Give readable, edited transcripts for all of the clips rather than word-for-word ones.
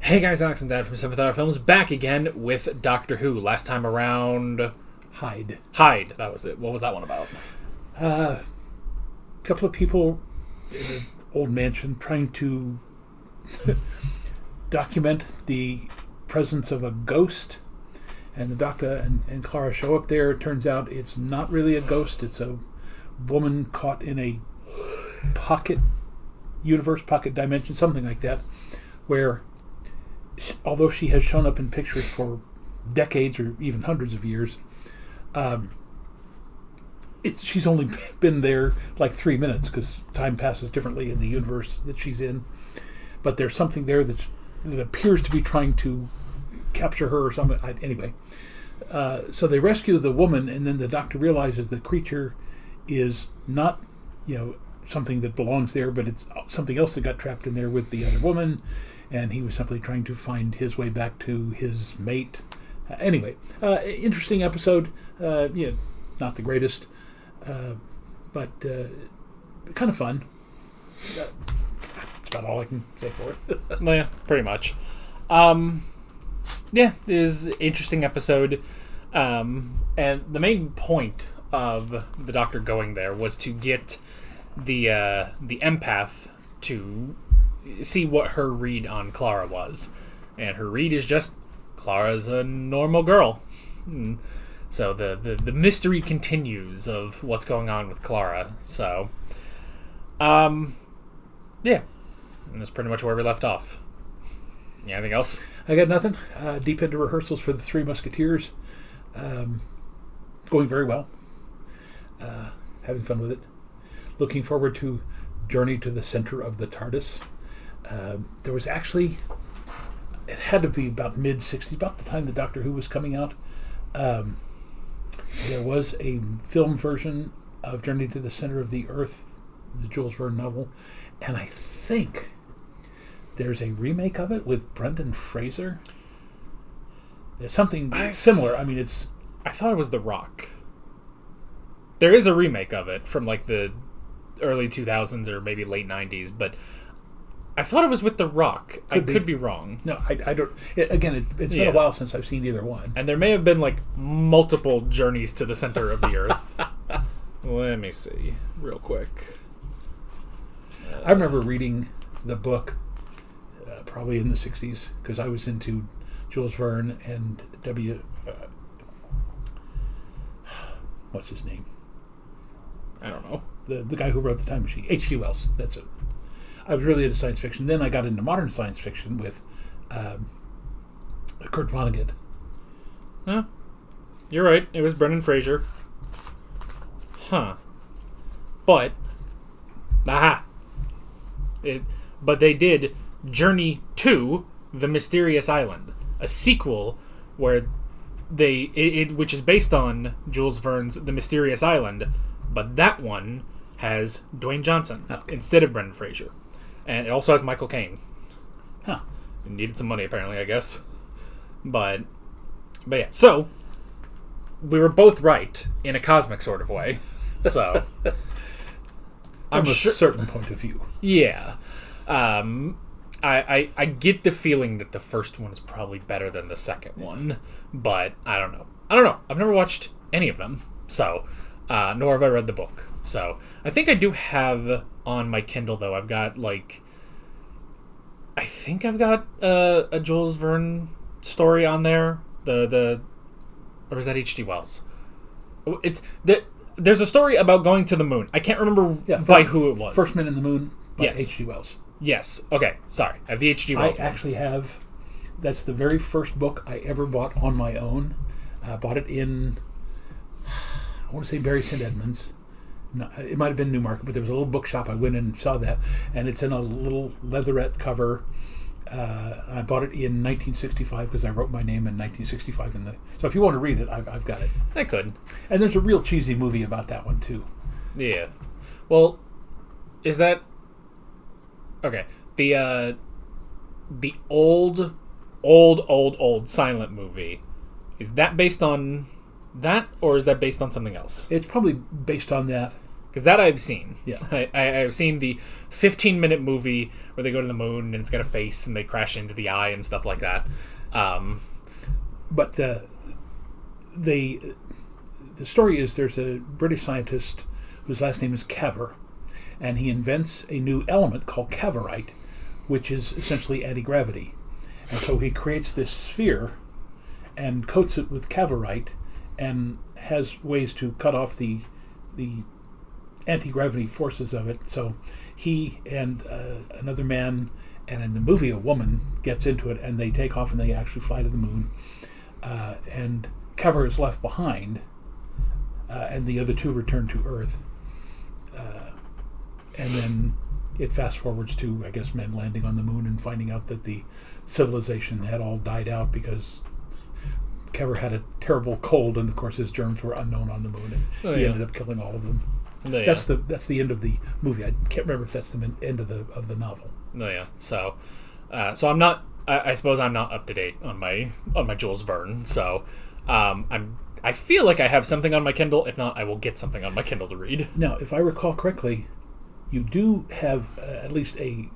Hey guys, Alex and Dad from 7th Hour Films back again with Doctor Who. Last time around... Hyde. That was it. What was that one about? A couple of people in an old mansion trying to document the presence of a ghost. And the Doctor and Clara show up there. It turns out it's not really a ghost. It's a woman caught in a pocket universe, pocket dimension, something like that, where although she has shown up in pictures for decades or even hundreds of years, she's only been there like 3 minutes because time passes differently in the universe that she's in. But there's something there that appears to be trying to capture her or something. Anyway, so they rescue the woman, and then the Doctor realizes the creature is not, something that belongs there, but it's something else that got trapped in there with the other woman, and he was simply trying to find his way back to his mate. Anyway, interesting episode. Not the greatest, but kind of fun. That's about all I can say for it. Yeah, pretty much. It was an interesting episode. And the main point of the Doctor going there was to get the empath to see what her read on Clara was. And her read is just, Clara's a normal girl. So the mystery continues of what's going on with Clara. So, and that's pretty much where we left off. Anything else? I got nothing. Deep into rehearsals for the Three Musketeers. Going very well. Having fun with it. Looking forward to Journey to the Center of the Tardis. There was actually, it had to be about mid-60s, about the time the Doctor Who was coming out. There was a film version of Journey to the Center of the Earth, the Jules Verne novel, and I think there's a remake of it with Brendan Fraser. There's something similar. I mean, I thought it was The Rock. There is a remake of it from like the early 2000s or maybe late 90s, but I thought it was with The Rock. Could be wrong. No, I don't. It's been a while since I've seen either one. And there may have been like multiple journeys to the center of the Earth. Let me see real quick. I remember reading the book probably in the 60s because I was into Jules Verne and what's his name? I don't know. The guy who wrote The Time Machine. H.G. Wells. That's it. I was really into science fiction. Then I got into modern science fiction with Kurt Vonnegut. Huh. You're right. It was Brendan Fraser. Huh. But, but they did Journey to the Mysterious Island, a sequel where which is based on Jules Verne's The Mysterious Island, but that one has Dwayne Johnson instead of Brendan Fraser. And it also has Michael Caine. Huh. It needed some money, apparently, I guess. But yeah. So, we were both right in a cosmic sort of way. So, from a certain point of view. Yeah. I get the feeling that the first one is probably better than the second one. But I don't know. I've never watched any of them. So, nor have I read the book. So, I think I do have on my Kindle, though. I've got, I think I've got a Jules Verne story on there. Or is that H.G. Wells? There's a story about going to the moon. I can't remember by who it was. First Man in the Moon by H.G. Wells. Yes. Okay. Sorry. I have the H.G. Wells I actually have. That's the very first book I ever bought on my own. I bought it in, I want to say Bury St. Edmunds. No, it might have been Newmarket, but there was a little bookshop. I went in and saw that, and it's in a little leatherette cover. I bought it in 1965 because I wrote my name in 1965 in the. So if you want to read it, I've got it. I could. And there's a real cheesy movie about that one too. Yeah. Well, is that okay? The old silent movie, is that based on that, or is that based on something else? It's probably based on that. Because that I've seen. Yeah. I've seen the 15-minute movie where they go to the moon and it's got a face and they crash into the eye and stuff like that. But the story is there's a British scientist whose last name is Caver, and he invents a new element called cavorite, which is essentially anti-gravity. And so he creates this sphere and coats it with cavorite and has ways to cut off the anti-gravity forces of it. So he and another man, and in the movie a woman, gets into it, and they take off and they actually fly to the moon. And Caver is left behind, and the other two return to Earth. And then it fast forwards to, I guess, men landing on the moon and finding out that the civilization had all died out because Caver had a terrible cold, and of course his germs were unknown on the moon, and he ended up killing all of them. That's the end of the movie. I can't remember if that's the end of the novel. Oh yeah. So I'm not. I suppose I'm not up to date on my Jules Verne. So I feel like I have something on my Kindle. If not, I will get something on my Kindle to read. Now, if I recall correctly, you do have at least a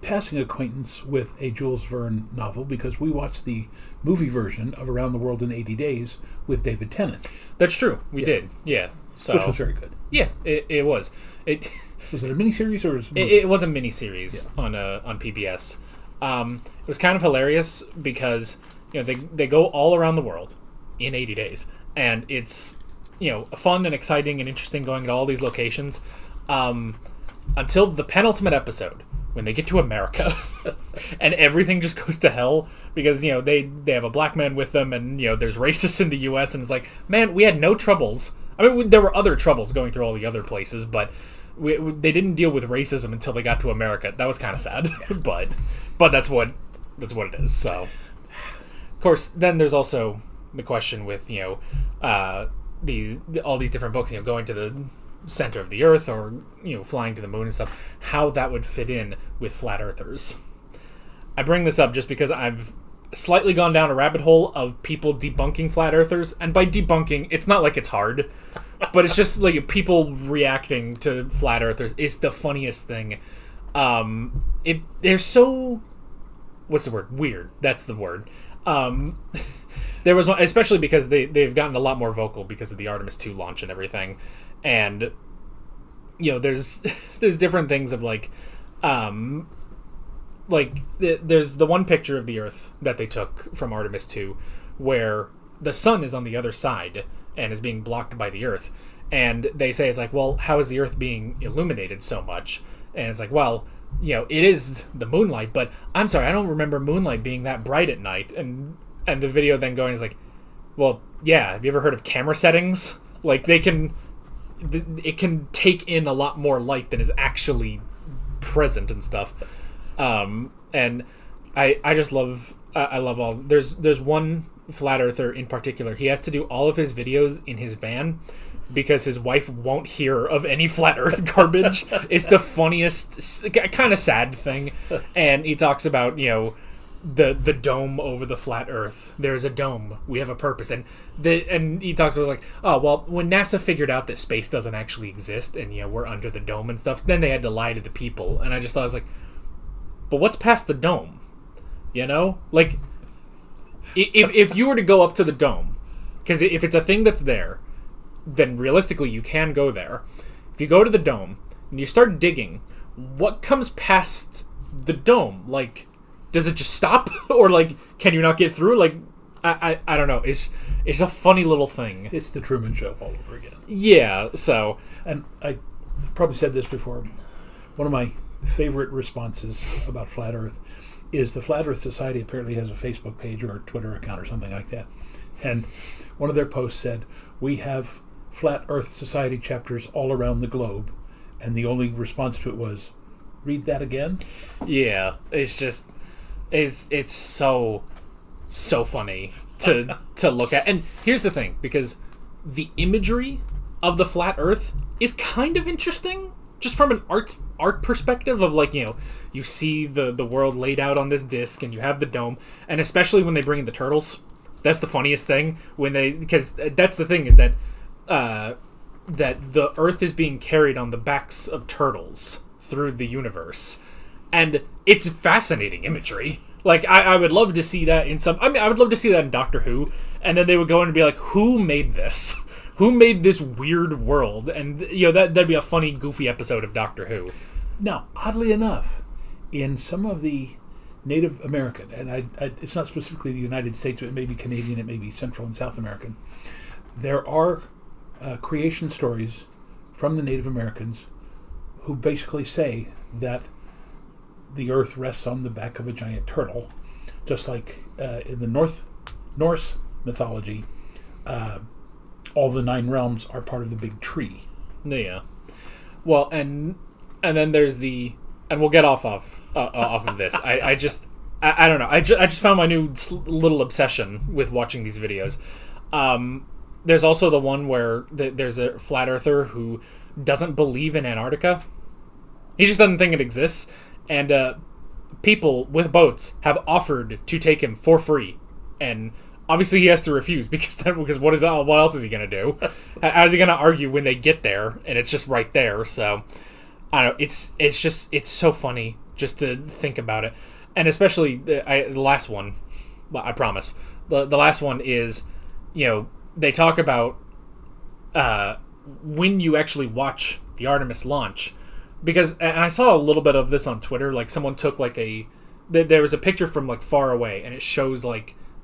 passing acquaintance with a Jules Verne novel, because we watched the movie version of Around the World in 80 Days with David Tennant. That's true. We did. Yeah. So, which was very good. Yeah, it was. Was it a miniseries or was it was a miniseries on PBS. It was kind of hilarious because they go all around the world in 80 days, and it's fun and exciting and interesting going to all these locations until the penultimate episode when they get to America and everything just goes to hell because they have a black man with them, and there's racists in the US, and it's like, man, we had no troubles. I mean, there were other troubles going through all the other places, but they didn't deal with racism until they got to America. That was kind of sad, but that's what it is. So, of course, then there's also the question with all these different books, going to the center of the Earth or flying to the moon and stuff. How that would fit in with flat earthers. I bring this up just because I've slightly gone down a rabbit hole of people debunking flat earthers, and by debunking, it's not like it's hard, but it's just like people reacting to flat earthers. It's the funniest thing. They're so, what's the word? Weird. That's the word. There was one, especially because they've gotten a lot more vocal because of the Artemis 2 launch and everything, and there's different things of there's the one picture of the Earth that they took from Artemis 2 where the sun is on the other side and is being blocked by the Earth, and they say it's like, well, how is the Earth being illuminated so much? And it's like, well, it is the moonlight, but I'm sorry, I don't remember moonlight being that bright at night. And the video then going is like, well, yeah, have you ever heard of camera settings? Like, it can take in a lot more light than is actually present and stuff. And I just love, I love all, there's one flat earther in particular. He has to do all of his videos in his van because his wife won't hear of any flat earth garbage. It's the funniest, kind of sad thing. And he talks about, the dome over the flat earth. There's a dome. We have a purpose. And he talks about like, oh, well, when NASA figured out that space doesn't actually exist and, we're under the dome and stuff, then they had to lie to the people. And I just thought, I was like, but what's past the dome? Like, if you were to go up to the dome, because if it's a thing that's there, then realistically you can go there. If you go to the dome and you start digging, what comes past the dome? Like, does it just stop? Or, like, can you not get through? Like, I don't know. It's a funny little thing. It's the Truman Show all over again. Yeah, so. And I probably said this before. One of my favorite responses about Flat Earth is the Flat Earth Society apparently has a Facebook page or a Twitter account or something like that. And one of their posts said, we have Flat Earth Society chapters all around the globe. And the only response to it was, read that again? Yeah, it's just, it's so funny to look at. And here's the thing, because the imagery of the flat Earth is kind of interesting, just from an art perspective of, like, you see the world laid out on this disc and you have the dome, and especially when they bring in the turtles. That's the funniest thing, because that's the thing, is that that the Earth is being carried on the backs of turtles through the universe, and it's fascinating imagery. Like, I would love to see that in some... I mean, I would love to see that in Doctor Who, and then they would go in and be like, who made this? Who made this weird world? And, that'd be a funny, goofy episode of Doctor Who. Now, oddly enough, in some of the Native American, and it's not specifically the United States, but it may be Canadian, it may be Central and South American, there are creation stories from the Native Americans who basically say that the Earth rests on the back of a giant turtle, just like in the Norse mythology, all the 9 realms are part of the big tree. Yeah. Well, and then there's and we'll get off of this. I don't know. I just found my new little obsession with watching these videos. There's also the one where there's a flat earther who doesn't believe in Antarctica. He just doesn't think it exists. And people with boats have offered to take him for free. And obviously he has to refuse because what else is he going to do? How is he going to argue when they get there and it's just right there? So, I don't know. It's so funny just to think about it. And especially the last one, I promise. The last one is, they talk about when you actually watch the Artemis launch. Because, and I saw a little bit of this on Twitter, like someone took there was a picture from far away and it shows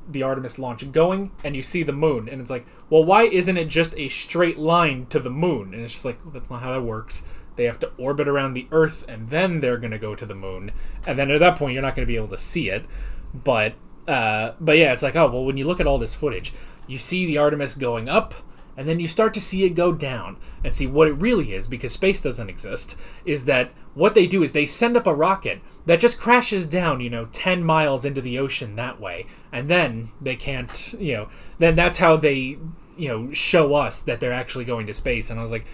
the Artemis launch going and you see the moon and it's like, well, why isn't it just a straight line to the moon? And it's just like, well, that's not how that works. They have to orbit around the Earth and then they're going to go to the moon. And then at that point, you're not going to be able to see it. But yeah, it's like, oh, well, when you look at all this footage, you see the Artemis going up, and then you start to see it go down and see what it really is, because space doesn't exist, is that what they do is they send up a rocket that just crashes down, 10 miles into the ocean that way. And then they can't, then that's how they, show us that they're actually going to space. And I was like,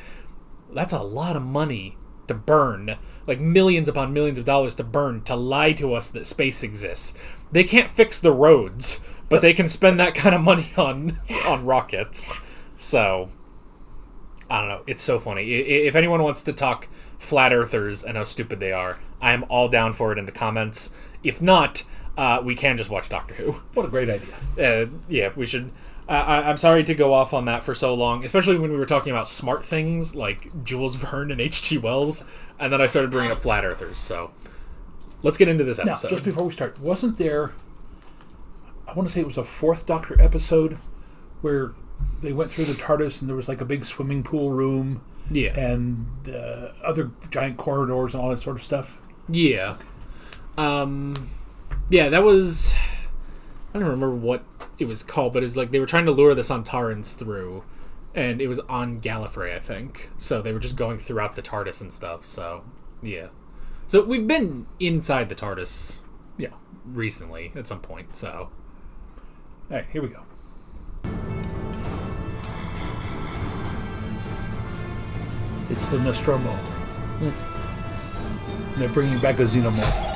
that's a lot of money to burn, millions upon millions of dollars to burn to lie to us that space exists. They can't fix the roads, but they can spend that kind of money on rockets. So, I don't know. It's so funny. If anyone wants to talk flat earthers and how stupid they are, I am all down for it in the comments. If not, we can just watch Doctor Who. What a great idea. Yeah, we should. I'm sorry to go off on that for so long, especially when we were talking about smart things like Jules Verne and H.G. Wells, and then I started bringing up flat earthers. So, let's get into this episode. Now, just before we start, wasn't there, I want to say it was a 4th Doctor episode where they went through the Tardis and there was a big swimming pool room, yeah, and other giant corridors and all that sort of stuff? Yeah. Yeah, that was, I don't remember what it was called, but it was they were trying to lure the Sontarans through, and it was on Gallifrey, I think. So they were just going throughout the Tardis and stuff. So yeah, so we've been inside the TARDIS, recently at some point. So all right, here we go. It's the Nostromo. They're bringing back a xenomorph.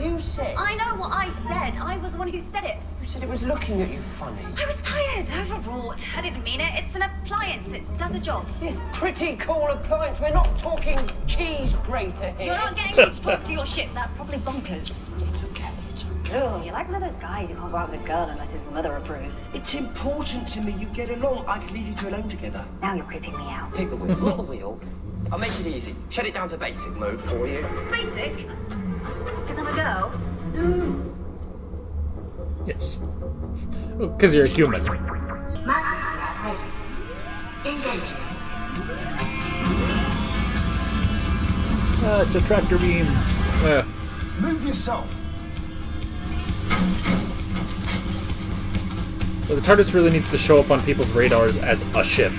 You said... I know what I said. I was the one who said it. You said it was looking at you funny. I was tired, overwrought. I didn't mean it. It's an appliance. It does a job. It's pretty cool appliance. We're not talking cheese grater here. You're not getting me to talk to your ship. That's probably bonkers. It's okay. It's okay. Ugh, you're like one of those guys who can't go out with a girl unless his mother approves. It's important to me you get along. I could leave you two alone together. Now you're creeping me out. Take the wheel. Not the wheel. I'll make it easy. Shut it down to basic mode for you. Basic? Because I'm a girl? Yes. Because you're a human. Ready. Engaging. It's a tractor beam. Move yourself. So the TARDIS really needs to show up on people's radars as a ship.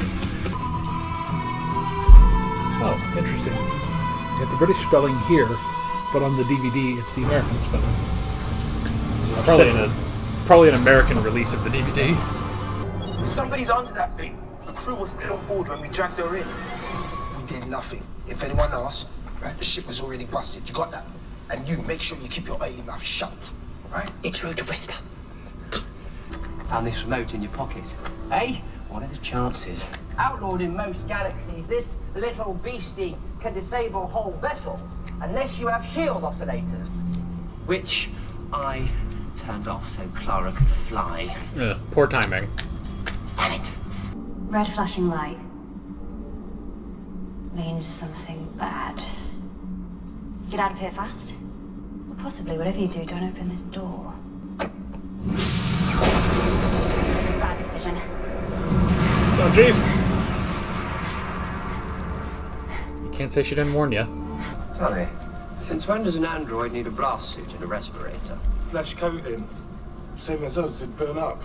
Oh, interesting. You got the British spelling here, but on the DVD it's the American spelling. Probably an American release of the DVD. Somebody's onto that thing. The crew was still on board when we dragged her in. We did nothing. If anyone asks, right, the ship was already busted. You got that? And you make sure you keep your oily mouth shut, right? It's rude to whisper. Found this remote in your pocket. Hey, What are the chances? Outlawed in most galaxies, this little beastie can disable whole vessels unless you have shield oscillators. Which I turned off so Clara could fly. Poor timing. Damn it. Red flashing light means something bad. Get out of here fast. Or possibly, whatever you do, don't open this door. Bad decision. Oh, jeez. You can't say she didn't warn you. Sorry. Since when does an android need a blast suit and a respirator? Flash coating. Same as us, it burn up.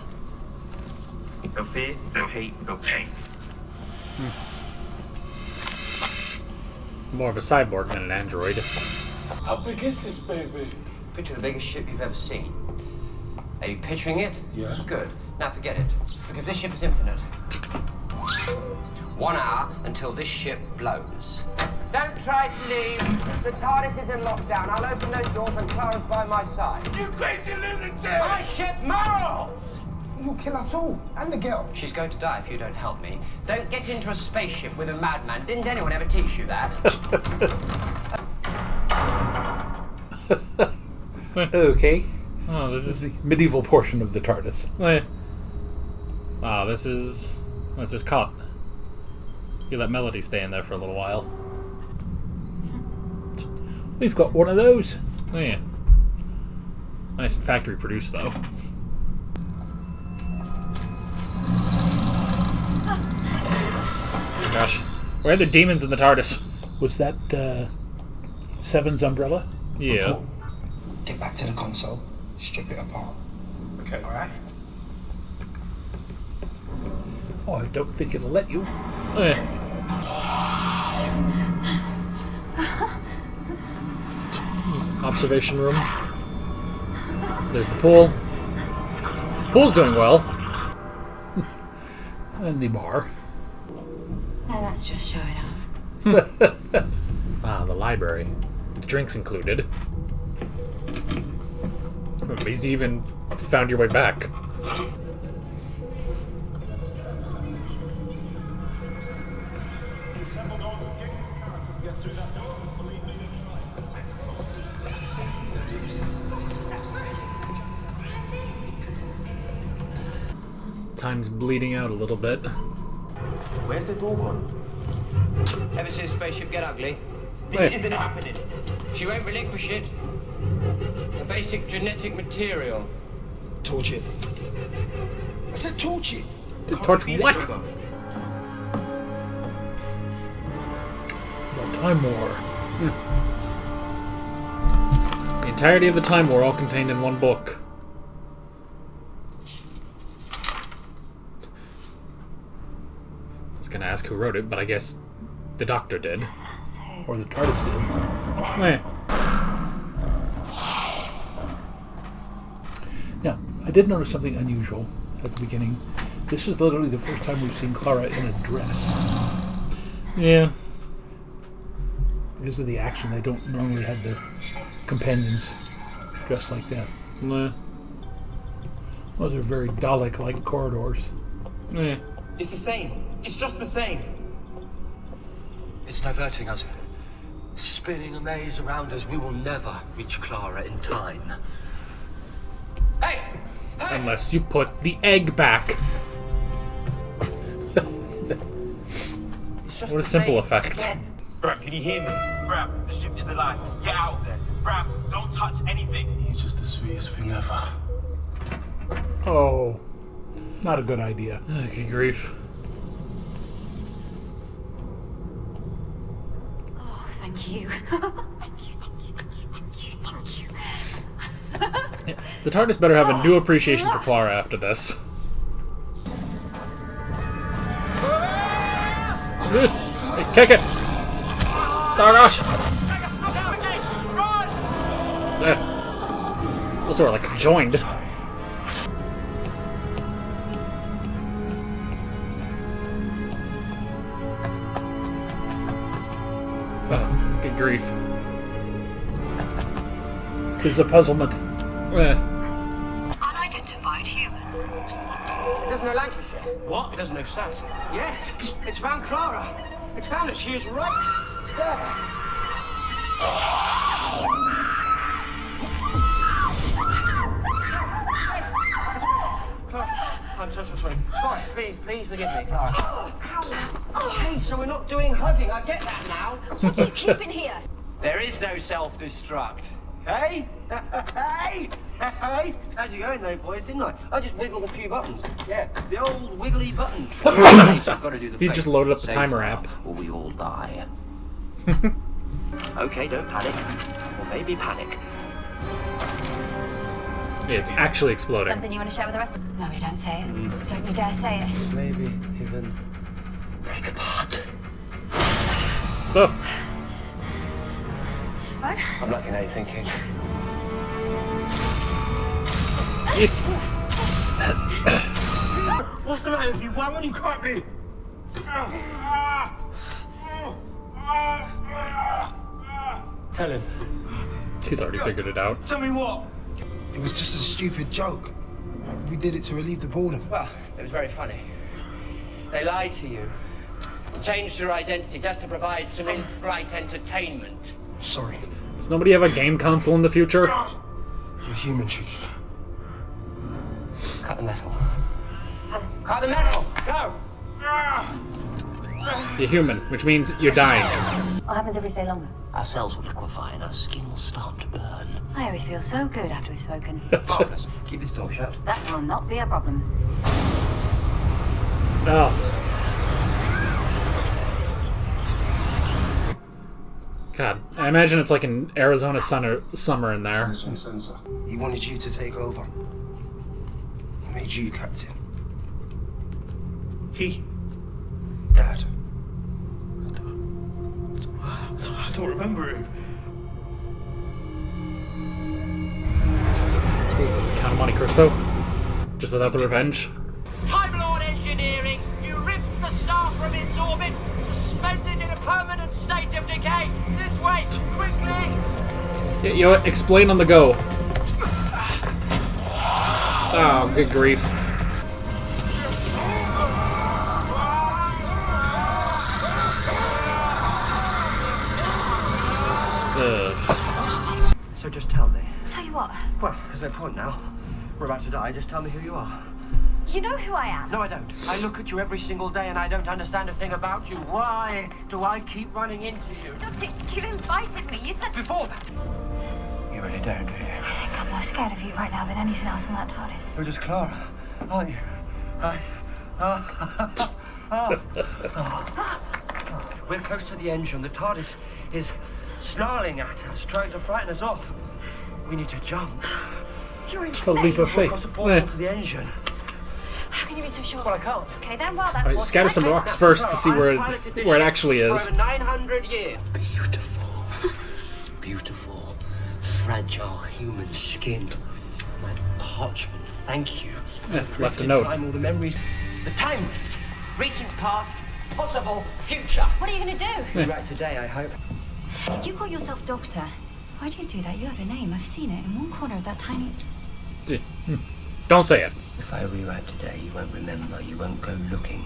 No fear, no hate, no pain. More of a cyborg than an android. How big is this baby? Picture the biggest ship you've ever seen. Are you picturing it? Yeah. Good. Now forget it, because this ship is infinite. 1 hour until this ship blows. Don't try to leave. The Tardis is in lockdown. I'll open those doors when Clara's by my side. You crazy lunatic! My ship morals! You'll kill us all, and the girl. She's going to die if you don't help me. Don't get into a spaceship with a madman. Didn't anyone ever teach you that? Okay. Oh, this This is is the medieval portion of the TARDIS. this is caught. You let Melody stay in there for a little while. We've got one of those. Oh, yeah. Nice and factory produced, though. Oh, gosh. Where are the demons in the TARDIS? Was that Seven's umbrella? Yeah. Get back to the console. Strip it apart. Okay. All right? Oh, I don't think it'll let you. Oh, yeah. Observation room. There's the pool. Pool's doing well. And the bar. No, that's just showing off. The library. The drinks included. At least you even found your way back. Time's bleeding out a little bit. Where's the door gone? Ever see a spaceship get ugly? This isn't happening. She won't relinquish it. A basic genetic material. Torch it. I said torch it. The torch what? The Time War. The entirety of the Time War all contained in one book. I was gonna ask who wrote it, but I guess the Doctor did. Or the TARDIS did. Eh. Now, I did notice something unusual at the beginning. This is literally the first time we've seen Clara in a dress. Yeah. Because of the action, they don't normally have their companions dressed like that. Nah. Those are very Dalek-like corridors. Eh. It's the same. It's just the same. It's diverting us. Spinning a maze around us. We will never reach Clara in time. Hey! Unless you put the egg back. It's just What a the simple same. effect. Again. Bram, can you hear me? Bram, the ship is alive. Get out of there. Bram, don't touch anything. He's just the sweetest thing ever. Oh, not a good idea. Good grief. Oh, thank you. The TARDIS better have a new appreciation for Clara after this. Hey, kick it! Oh gosh! Yeah. Those two are like conjoined. Oh, good grief. 'Tis a puzzlement. Eh. Unidentified human. It doesn't know Lancashire. What? It doesn't make sense. Yes, it's found Clara. It's found her. She is right there. Clara, I'm so sorry. Sorry, please forgive me, Clara. Hey, so we're not doing hugging. I get that now. What do you keep in here? There is no self-destruct. Hey? Hey? Hey? How'd you go in though, boys, didn't I? I just wiggled a few buttons. Yeah, the old wiggly button. I've got to do the You just loaded up the timer app. Or we all die. Okay, don't panic. Or maybe panic. It's actually exploding. Something you want to share with the rest of them? No, you don't say it. Don't you dare say it. Maybe even break apart. Oh. What? I'm lucky now you're thinking. What's the matter with you? Why won't you cut me? Tell him. He's already figured it out. Tell me what? It was just a stupid joke. We did it to relieve the boredom. Well, it was very funny. They lied to you. Changed your identity just to provide some in-flight entertainment. Sorry. Does nobody have a game console in the future? You're human, Tricky. Cut the metal. Cut the metal! Go! You're human, which means you're dying. What happens if we stay longer? Our cells will liquefy and our skin will start to burn. I always feel so good after we've spoken. Marvelous. Keep this door shut. That will not be a problem. Oh. God, I imagine it's like an Arizona summer in there. Sensor. He wanted you to take over. He made you captain. He. Dad. I don't remember him. Was this the Count of Monte Cristo? Just without the revenge? Time Lord Engineering, you ripped the star from its orbit, suspended in a permanent state of decay. This way, quickly! Yeah, you know what? Explain on the go. Oh, good grief. So just tell me. Tell you what, Well, there's no point now. We're about to die. Just tell me who you are. you know who I am. No, I don't. I look at you every single day and I don't understand a thing about you. Why do I keep running into you? Doctor, you invited me. You said... Before that. You really don't, do you? I think I'm more scared of you right now than anything else on that TARDIS. You're just Clara, aren't you? We're close to the engine. The TARDIS is snarling at us, trying to frighten us off. We need to jump. You're A insane. leap of Across faith. the portal to the engine. How can you be so sure? Well, I can't. Okay, then, well, that's Alright, what... scatter some rocks first to see where it actually is. For over 900 years. Beautiful. Beautiful. Fragile human skin. My parchment, thank you. Yeah, left a In note. time, all the memories. The time lift. Recent past, possible future. What are you going to do? Be right today, I hope. You call yourself Doctor. Why do you do that? You have a name. I've seen it in one corner of that tiny... Don't say it. If I rewrite today, you won't remember. You won't go looking.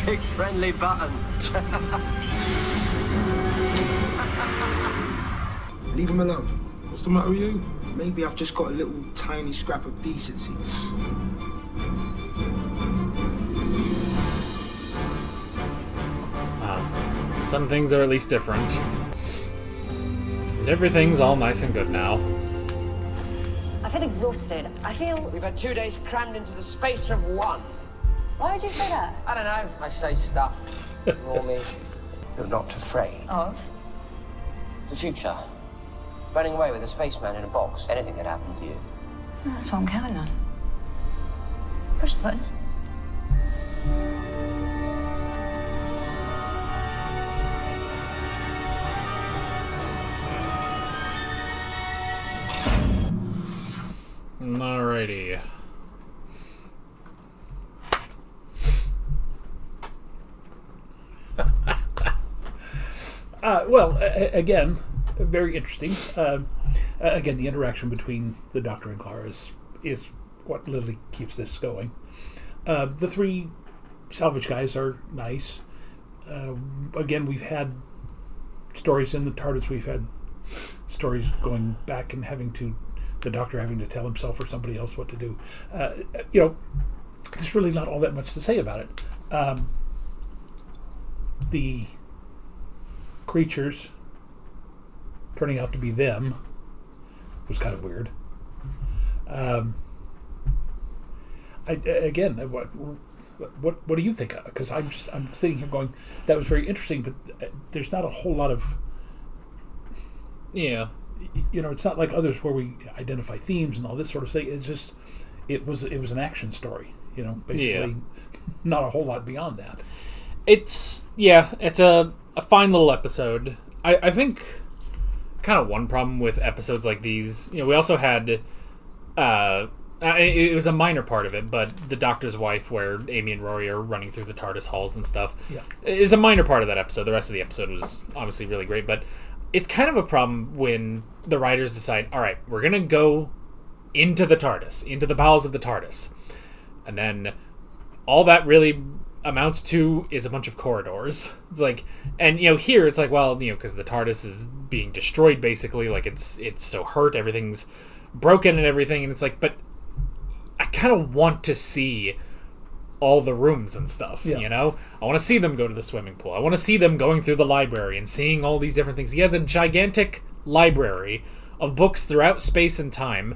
Big friendly button. Leave him alone. What's the matter with you? Maybe I've just got a little tiny scrap of decency. Some things are at least different. And everything's all nice and good now. I feel exhausted. I feel... We've had 2 days crammed into the space of one. Why would you say that? I don't know. I say stuff. Ignore me. You're not afraid. Of? The future. Running away with a spaceman in a box. Anything could happen to you. That's what I'm counting on. Push the button. Alrighty. Well, again, very interesting. Again, the interaction between the Doctor and Clara is what literally keeps this going. The three salvage guys are nice. Again, we've had stories in the TARDIS. We've had stories going back and the Doctor having to tell himself or somebody else what to do. There's really not all that much to say about it. The creatures turning out to be them was kind of weird. What do you think? Because I'm sitting here going, that was very interesting, but there's not a whole lot of. Yeah. It's not like others where we identify themes and all this sort of thing. It's just, it was an action story. Basically, not a whole lot beyond that. It's a fine little episode. I think kind of one problem with episodes like these, we also had, it was a minor part of it, but the Doctor's wife, where Amy and Rory are running through the TARDIS halls and stuff, is a minor part of that episode. The rest of the episode was obviously really great, but it's kind of a problem when the writers decide, all right, we're going to go into the TARDIS, into the bowels of the TARDIS. And then all that really amounts to is a bunch of corridors. It's like, and here it's like, well, because the TARDIS is being destroyed basically, like it's so hurt, everything's broken and everything, and it's like, but I kind of want to see all the rooms and stuff. I want to see them go to the swimming pool. I want to see them going through the library and seeing all these different things. He has a gigantic library of books throughout space and time,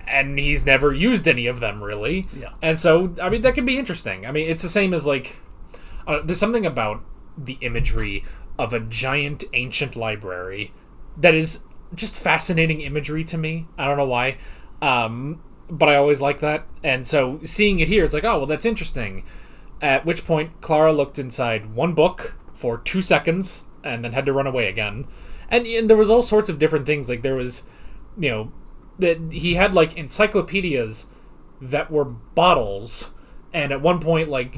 and he's never used any of them, really. Yeah. And so, that can be interesting. It's the same as, like, there's something about the imagery of a giant ancient library that is just fascinating imagery to me. I don't know why. But I always like that. And so, seeing it here, it's like, oh, well, that's interesting. At which point, Clara looked inside one book for 2 seconds and then had to run away again. And there was all sorts of different things. Like, there was, that he had like encyclopedias that were bottles, and at one point like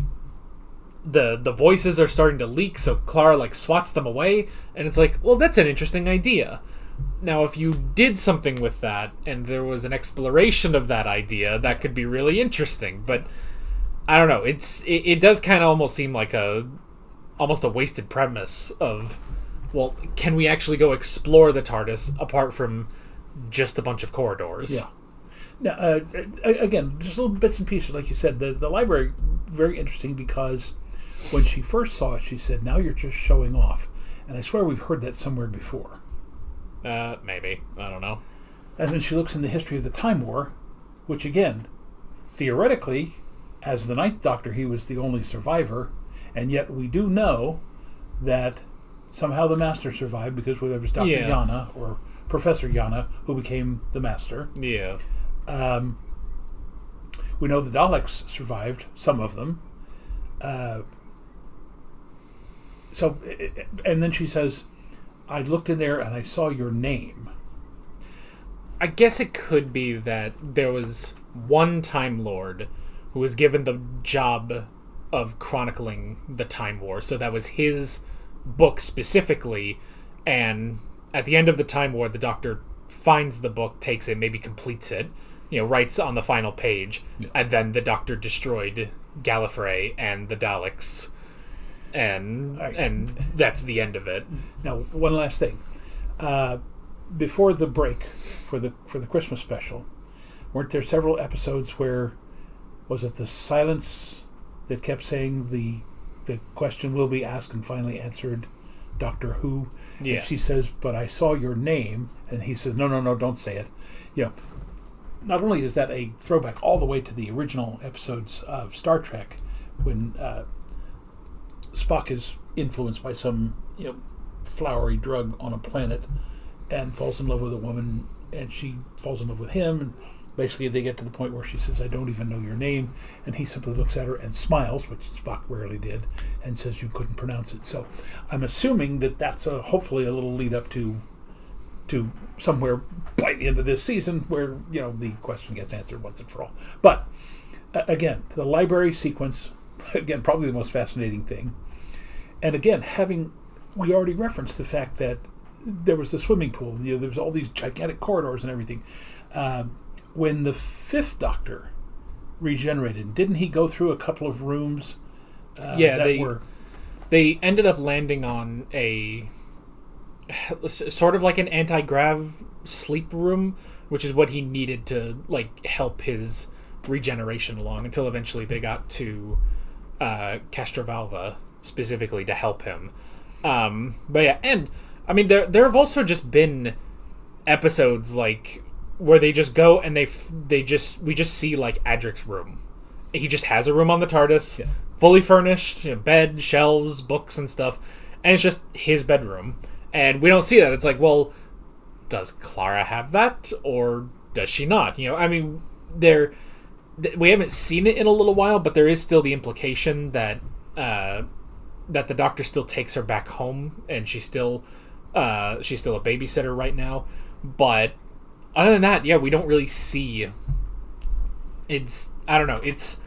the voices are starting to leak, so Clara like swats them away, and it's like, well, that's an interesting idea. Now if you did something with that and there was an exploration of that idea, that could be really interesting, but I don't know, it does kind of almost seem like almost a wasted premise of, well, can we actually go explore the TARDIS apart from just a bunch of corridors? Yeah. Now, again, just little bits and pieces, like you said. The library, very interesting, because when she first saw it, she said, "Now you're just showing off." And I swear we've heard that somewhere before. Maybe. I don't know. And then she looks in the history of the Time War, which again, theoretically, as the Ninth Doctor, he was the only survivor, and yet we do know that somehow the Master survived, because there was Dr. Yana, or Professor Yana, who became the Master. Yeah. We know the Daleks survived, some of them. And then she says, I looked in there and I saw your name. I guess it could be that there was one Time Lord who was given the job of chronicling the Time War, so that was his book specifically, and at the end of the Time War, the Doctor finds the book, takes it, maybe completes it, writes on the final page, and then the Doctor destroyed Gallifrey and the Daleks, and that's the end of it. Now, one last thing. Before the break for the Christmas special, weren't there several episodes where, was it the silence that kept saying the question will be asked and finally answered, Doctor Who? Yeah. And she says, but I saw your name, and he says, no, don't say it. Not only is that a throwback all the way to the original episodes of Star Trek, when Spock is influenced by some flowery drug on a planet and falls in love with a woman, and she falls in love with him, and basically they get to the point where she says, I don't even know your name, and he simply looks at her and smiles, which Spock rarely did, and says you couldn't pronounce it. So I'm assuming that that's hopefully a little lead up to somewhere by the end of this season where the question gets answered once and for all. But again, the library sequence, again, probably the most fascinating thing. And again, we already referenced the fact that there was the swimming pool. There was all these gigantic corridors and everything. When the fifth Doctor regenerated, didn't he go through a couple of rooms? They ended up landing on a sort of like an anti-grav sleep room, which is what he needed to like help his regeneration along, until eventually they got to Castrovalva specifically to help him. But yeah, and I mean there have also just been episodes like where they just go and we just see like Adric's room. He just has a room on the TARDIS, fully furnished, bed, shelves, books and stuff, and it's just his bedroom. And we don't see that. It's like, well, does Clara have that or does she not? I mean, we haven't seen it in a little while, but there is still the implication that that the Doctor still takes her back home, and she's still a babysitter right now. But other than that, we don't really see. I don't know. It's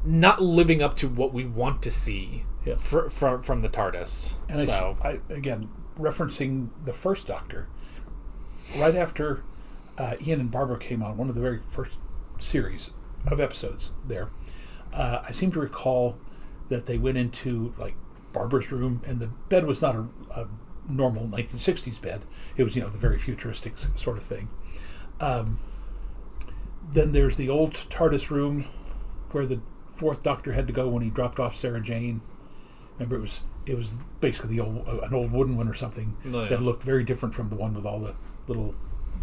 not living up to what we want to see from the TARDIS. And so, again, referencing the first Doctor, right after Ian and Barbara came on, one of the very first series of episodes there, I seem to recall that they went into like Barbara's room, and the bed was not a normal 1960s bed. It was, the very futuristic sort of thing. Then there's the old TARDIS room where the fourth Doctor had to go when he dropped off Sarah Jane. Remember, it was basically an old wooden one or something that looked very different from the one with all the little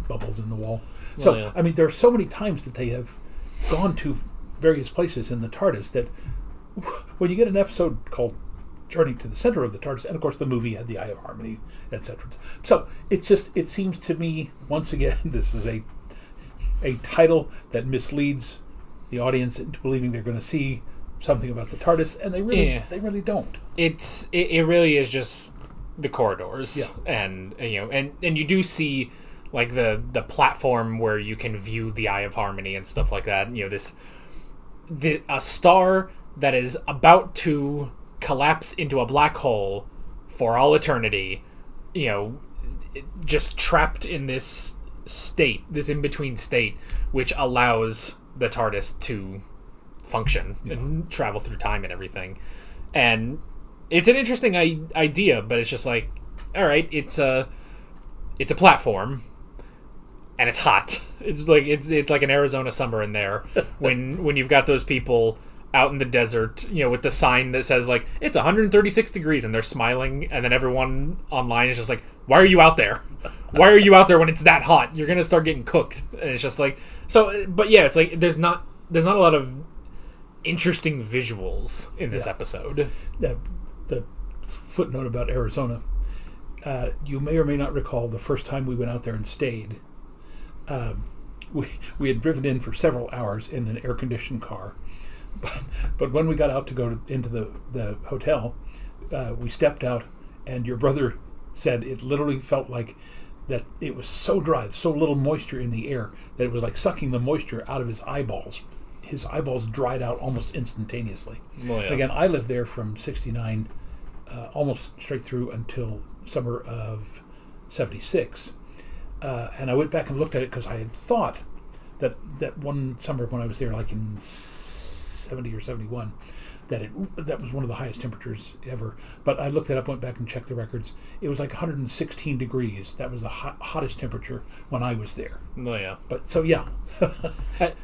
bubbles in the wall. I mean, there are so many times that they have gone to various places in the TARDIS that when you get an episode called Journey to the Center of the TARDIS, and of course the movie had the Eye of Harmony, etc. So it seems to me, once again, this is a title that misleads the audience into believing they're going to see something about the TARDIS, and they really don't. It really is just the corridors, and you do see like the platform where you can view the Eye of Harmony and stuff like that. A star that is about to collapse into a black hole for all eternity, just trapped in this state, this in-between state, which allows the TARDIS to function and travel through time and everything. And it's an interesting idea, but it's just like, all right, it's a platform, and it's hot. It's like an Arizona summer in there when you've got those people out in the desert, with the sign that says like it's 136 degrees, and they're smiling, and then everyone online is just like, why are you out there? Why are you out there when it's that hot? You're gonna start getting cooked. And it's just like, so, but yeah, it's like there's not a lot of interesting visuals in this episode. The footnote about Arizona, you may or may not recall the first time we went out there and stayed. We had driven in for several hours in an air-conditioned car, but when we got out to go into the hotel, we stepped out, and your brother said it literally felt like that it was so dry, so little moisture in the air, that it was like sucking the moisture out of his eyeballs. His eyeballs dried out almost instantaneously. Again, I lived there from 69 almost straight through until summer of 76. And I went back and looked at it because I had thought that one summer when I was there, like in 70 or 71, that was one of the highest temperatures ever. But I looked it up, went back and checked the records. It was like 116 degrees. That was the hottest temperature when I was there. Oh yeah. But so yeah,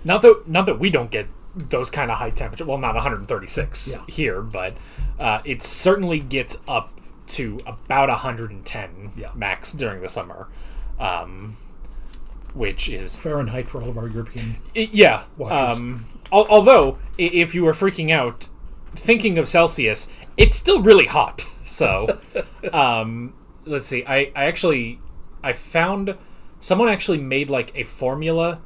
not that we don't get those kind of high temperature. Well, not 136 here, but it certainly gets up to about 110 max during the summer, which is Fahrenheit for all of our European watchers. Although, if you were freaking out thinking of Celsius, it's still really hot. So, let's see. I found someone actually made like a formula,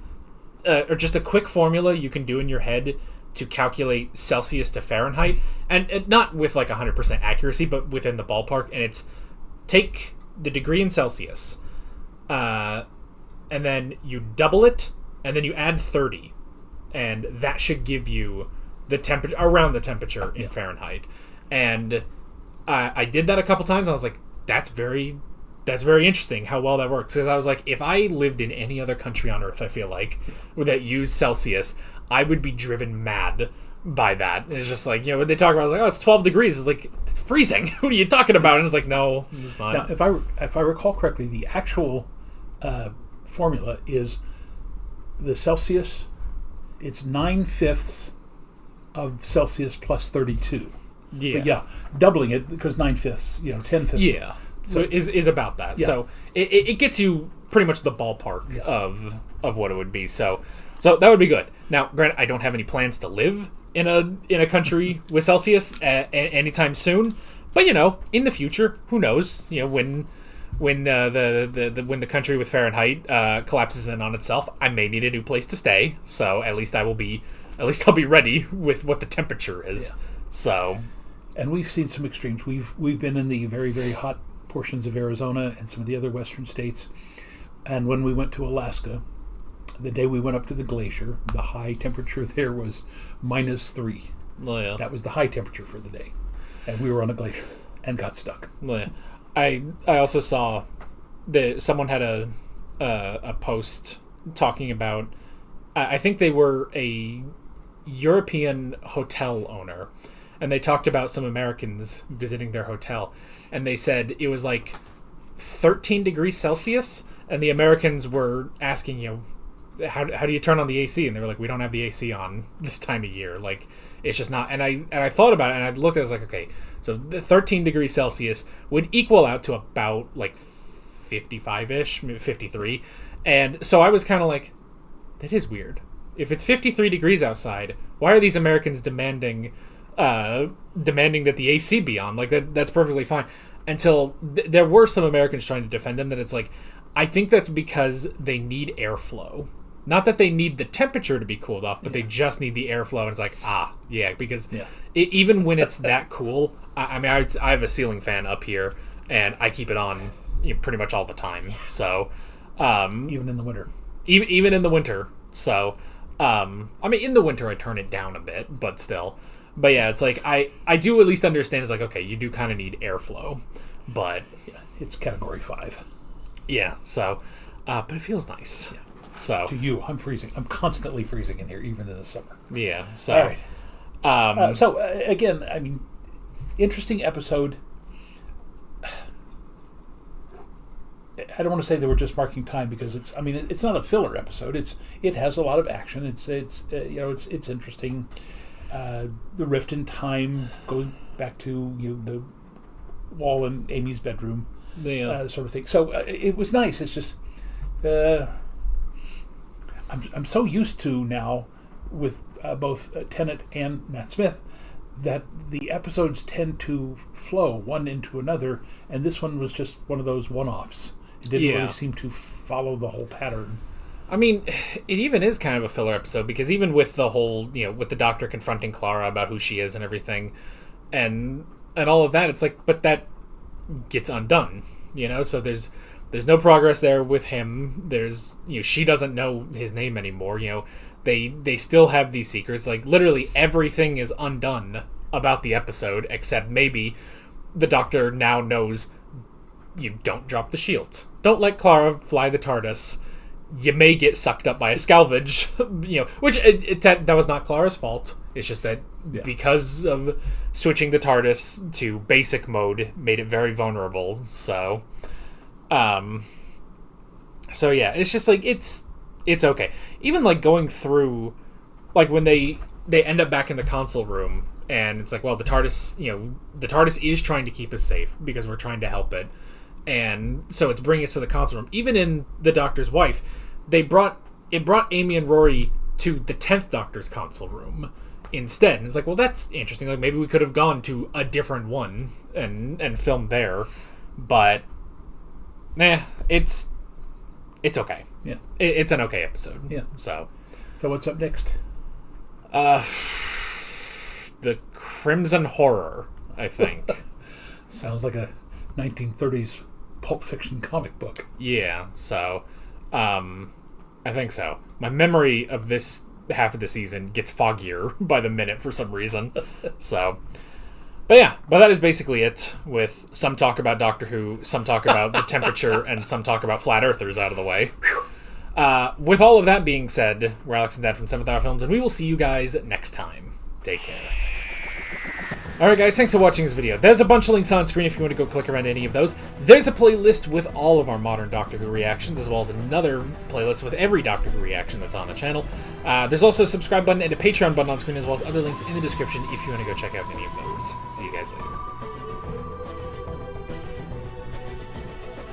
or just a quick formula you can do in your head to calculate Celsius to Fahrenheit, and not with like 100% accuracy, but within the ballpark. And it's take the degree in Celsius, and then you double it, and then you add 30, and that should give you the temperature around the temperature in Fahrenheit. And I did that a couple times. I was like, that's very that's very interesting how well that works. Because I was like, if I lived in any other country on Earth, I feel like, that used Celsius, I would be driven mad by that. It's just like, when they talk about it, I was like, oh, it's 12 degrees. It's like, it's freezing. What are you talking about? And it's like, no, it's not. Now, if I recall correctly, the actual formula is the Celsius, it's 9/5 of Celsius plus 32. Yeah. But doubling it, because 9/5, 10/5. Yeah. So it is about that. Yeah. So it gets you pretty much the ballpark of what it would be. So that would be good. Now, granted, I don't have any plans to live in a country with Celsius anytime soon. But in the future, who knows? When the country with Fahrenheit collapses in on itself, I may need a new place to stay. So at least I'll be ready with what the temperature is. Yeah. So, and we've seen some extremes. We've been in the very, very hot portions of Arizona and some of the other western states. And when we went to Alaska, the day we went up to the glacier, the high temperature there was -3. Oh, yeah. That was the high temperature for the day. And we were on a glacier and got stuck. Oh, yeah. I also saw that someone had a post talking about, I think they were a European hotel owner, and they talked about some Americans visiting their hotel, and they said it was like 13 degrees Celsius, and the Americans were asking, how do you turn on the AC? And they were like, we don't have the AC on this time of year. Like, it's just not. And I thought about it, and I looked at it, I was like, okay, so the 13 degrees Celsius would equal out to about like 55-ish, 53. And so I was kind of like, that is weird. If it's 53 degrees outside, why are these Americans demanding that the AC be on? Like, that's perfectly fine. Until there were some Americans trying to defend them, that it's like, I think that's because they need airflow. Not that they need the temperature to be cooled off, but they just need the airflow. And it's like, because even when it's that cool, I mean, I have a ceiling fan up here, and I keep it on pretty much all the time. So, even in the winter. Even in the winter. So, I mean, in the winter I turn it down a bit, but still. But yeah, it's like, I do at least understand, it's like, okay, you do kind of need airflow. But yeah, it's category 5. Yeah, so, but it feels nice. Yeah. So to you, I'm freezing. I'm constantly freezing in here, even in the summer. Yeah. So, all right. So again, I mean, interesting episode. I don't want to say they were just marking time, because it's not a filler episode. It has a lot of action. It's interesting. The rift in time goes back to the wall in Amy's bedroom, sort of thing. So it was nice. It's just I'm so used to now with both Tennant and Matt Smith that the episodes tend to flow one into another, and this one was just one of those one-offs. It didn't really seem to follow the whole pattern. I mean, it even is kind of a filler episode, because even with the whole, with the doctor confronting Clara about who she is and everything, and all of that, it's like, but that gets undone, so there's no progress there with him. There's, she doesn't know his name anymore. They still have these secrets. Like, literally everything is undone about the episode, except maybe the doctor now knows you don't drop the shields. Don't let Clara fly the Tardis. You may get sucked up by a salvage, which that was not Clara's fault. It's just that because of switching the Tardis to basic mode made it very vulnerable. So yeah, it's just like, it's okay. Even like going through, like when they end up back in the console room, and it's like, well, the TARDIS is trying to keep us safe because we're trying to help it, and so it's bringing us to the console room. Even in The Doctor's Wife, it brought Amy and Rory to the 10th Doctor's console room instead, and it's like, well, that's interesting. Like, maybe we could have gone to a different one and filmed there, but it's okay. Yeah, it's an okay episode. Yeah. So what's up next? The Crimson Horror, I think. Sounds like a 1930s Pulp Fiction comic book. Yeah. So, I think so. My memory of this half of the season gets foggier by the minute for some reason. So, But yeah, but that is basically it, with some talk about Doctor Who, some talk about the temperature, and some talk about flat earthers out of the way. With all of that being said, we're Alex and Dad from 7th Hour Films, and we will see you guys next time. Take care. Alright guys, thanks for watching this video. There's a bunch of links on screen if you want to go click around any of those. There's a playlist with all of our modern Doctor Who reactions, as well as another playlist with every Doctor Who reaction that's on the channel. There's also a subscribe button and a Patreon button on screen, as well as other links in the description if you want to go check out any of those. See you guys later.